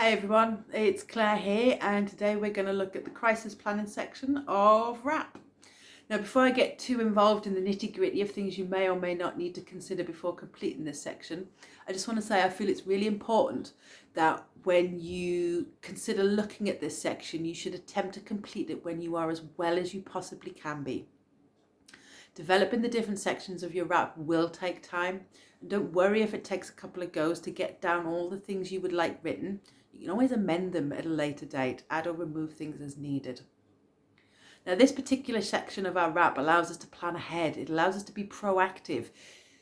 Hey everyone, it's Claire here, and today we're going to look at the crisis planning section of WRAP. Now, before I get too involved in the nitty-gritty of things you may or may not need to consider before completing this section, I just want to say I feel it's really important that when you consider looking at this section, you should attempt to complete it when you are as well as you possibly can be. Developing the different sections of your WRAP will take time, and don't worry if it takes a couple of goes to get down all the things you would like written. You can always amend them at a later date, add or remove things as needed. Now, this particular section of our WRAP allows us to plan ahead. It allows us to be proactive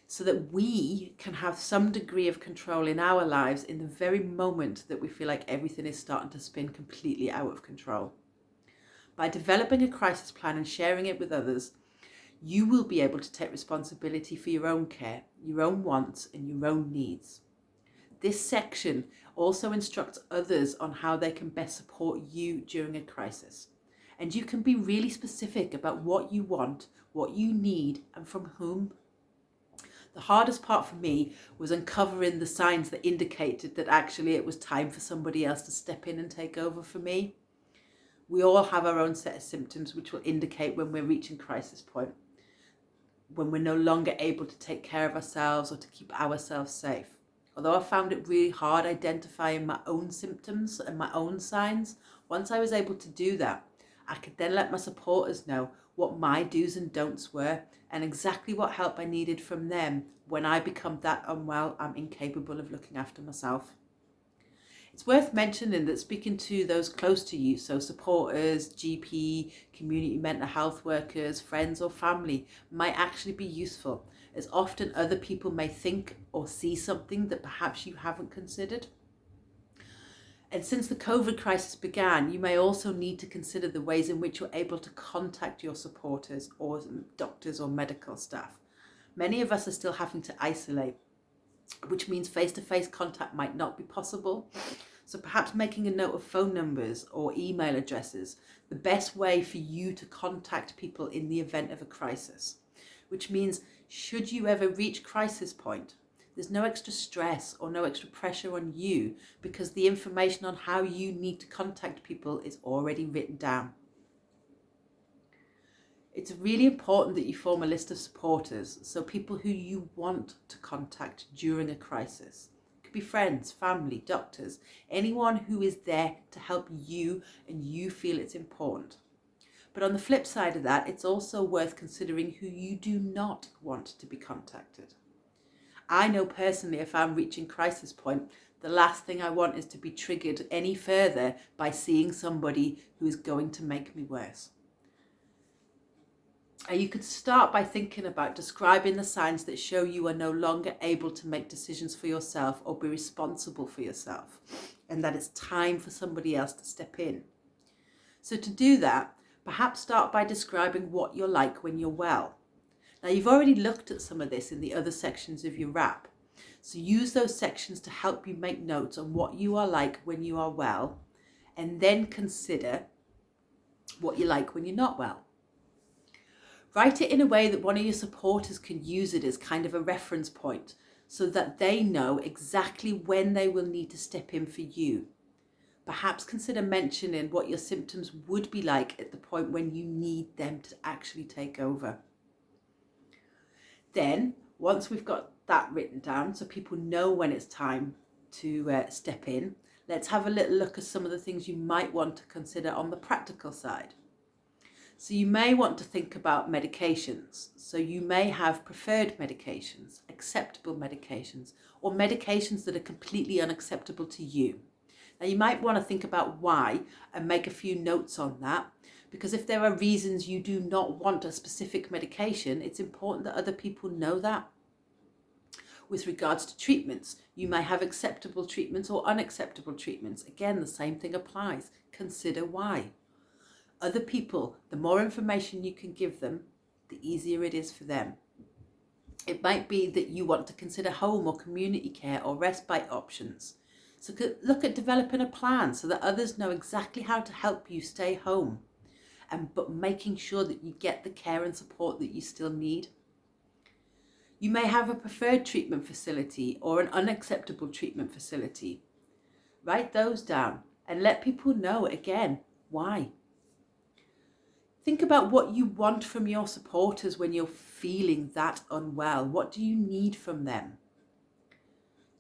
so that we can have some degree of control in our lives in the very moment that we feel like everything is starting to spin completely out of control. By developing a crisis plan and sharing it with others, you will be able to take responsibility for your own care, your own wants, and your own needs. This section also instructs others on how they can best support you during a crisis. And you can be really specific about what you want, what you need, and from whom. The hardest part for me was uncovering the signs that indicated that actually it was time for somebody else to step in and take over for me. We all have our own set of symptoms which will indicate when we're reaching crisis point, when we're no longer able to take care of ourselves or to keep ourselves safe. Although I found it really hard identifying my own symptoms and my own signs, once I was able to do that, I could then let my supporters know what my do's and don'ts were and exactly what help I needed from them when I become that unwell I'm incapable of looking after myself. It's worth mentioning that speaking to those close to you, so supporters, GP, community mental health workers, friends or family, might actually be useful, as often other people may think or see something that perhaps you haven't considered. And since the COVID crisis began, you may also need to consider the ways in which you're able to contact your supporters or doctors or medical staff. Many of us are still having to isolate, which means face-to-face contact might not be possible. So perhaps making a note of phone numbers or email addresses, the best way for you to contact people in the event of a crisis, which means should you ever reach crisis point, there's no extra stress or no extra pressure on you because the information on how you need to contact people is already written down. It's really important that you form a list of supporters, so people who you want to contact during a crisis. It could be friends, family, doctors, anyone who is there to help you and you feel it's important. But on the flip side of that, it's also worth considering who you do not want to be contacted. I know personally if I'm reaching crisis point, the last thing I want is to be triggered any further by seeing somebody who is going to make me worse. You could start by thinking about describing the signs that show you are no longer able to make decisions for yourself or be responsible for yourself, and that it's time for somebody else to step in. So to do that, perhaps start by describing what you're like when you're well. Now, you've already looked at some of this in the other sections of your WRAP, so use those sections to help you make notes on what you are like when you are well, and then consider what you're like when you're not well. Write it in a way that one of your supporters can use it as kind of a reference point so that they know exactly when they will need to step in for you. Perhaps consider mentioning what your symptoms would be like at the point when you need them to actually take over. Then, once we've got that written down so people know when it's time to step in, let's have a little look at some of the things you might want to consider on the practical side. So you may want to think about medications. So you may have preferred medications, acceptable medications, or medications that are completely unacceptable to you. Now you might want to think about why and make a few notes on that, because if there are reasons you do not want a specific medication, it's important that other people know that. With regards to treatments, you may have acceptable treatments or unacceptable treatments. Again, the same thing applies. Consider why. Other people, the more information you can give them, the easier it is for them. It might be that you want to consider home or community care or respite options. So look at developing a plan so that others know exactly how to help you stay home, but making sure that you get the care and support that you still need. You may have a preferred treatment facility or an unacceptable treatment facility. Write those down and let people know again why. Think about what you want from your supporters when you're feeling that unwell. What do you need from them?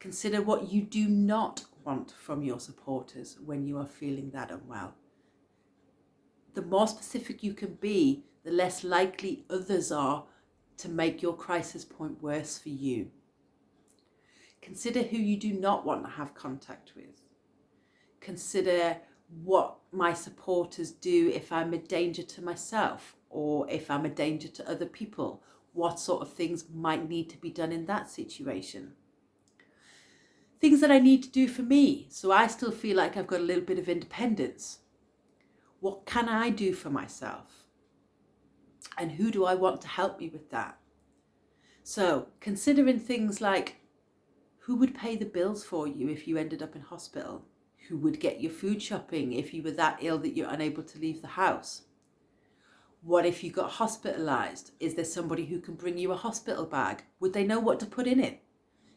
Consider what you do not want from your supporters when you are feeling that unwell. The more specific you can be, the less likely others are to make your crisis point worse for you. Consider who you do not want to have contact with. Consider what my supporters do if I'm a danger to myself or if I'm a danger to other people. What sort of things might need to be done in that situation? Things that I need to do for me so I still feel like I've got a little bit of independence. What can I do for myself? And who do I want to help me with that? So considering things like, who would pay the bills for you if you ended up in hospital? Who would get your food shopping if you were that ill that you're unable to leave the house? What if you got hospitalized? Is there somebody who can bring you a hospital bag? Would they know what to put in it?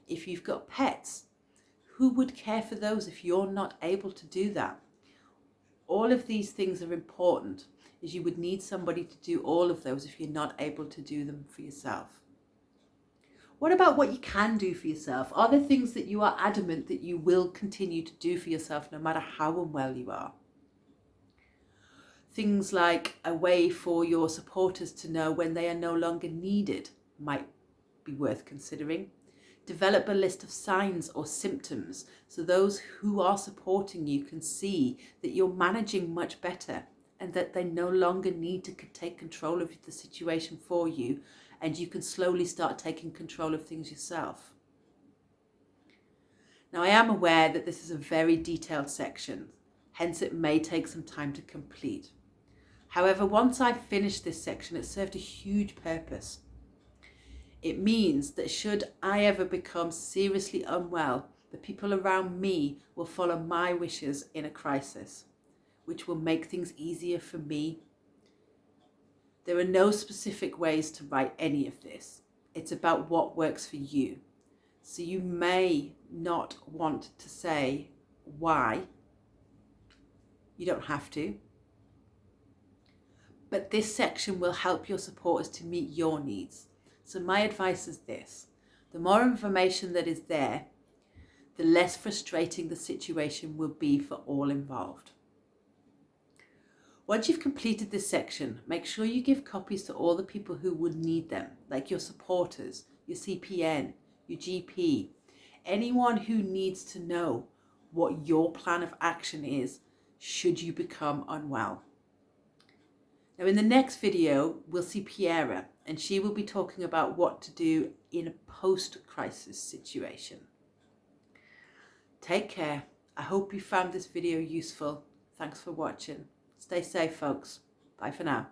If you've got pets, who would care for those if you're not able to do that? All of these things are important, as you would need somebody to do all of those if you're not able to do them for yourself. What about what you can do for yourself? Are there things that you are adamant that you will continue to do for yourself no matter how unwell you are? Things like a way for your supporters to know when they are no longer needed might be worth considering. Develop a list of signs or symptoms so those who are supporting you can see that you're managing much better and that they no longer need to take control of the situation for you, and you can slowly start taking control of things yourself. Now, I am aware that this is a very detailed section, hence it may take some time to complete. However, once I've finished this section, it served a huge purpose. It means that should I ever become seriously unwell, the people around me will follow my wishes in a crisis, which will make things easier for me. There are no specific ways to write any of this. It's about what works for you. So you may not want to say why. You don't have to. But this section will help your supporters to meet your needs. So my advice is this: the more information that is there, the less frustrating the situation will be for all involved. Once you've completed this section, make sure you give copies to all the people who would need them, like your supporters, your CPN, your GP, anyone who needs to know what your plan of action is should you become unwell. Now, in the next video, we'll see Piera, and she will be talking about what to do in a post-crisis situation. Take care. I hope you found this video useful. Thanks for watching. Stay safe, folks. Bye for now.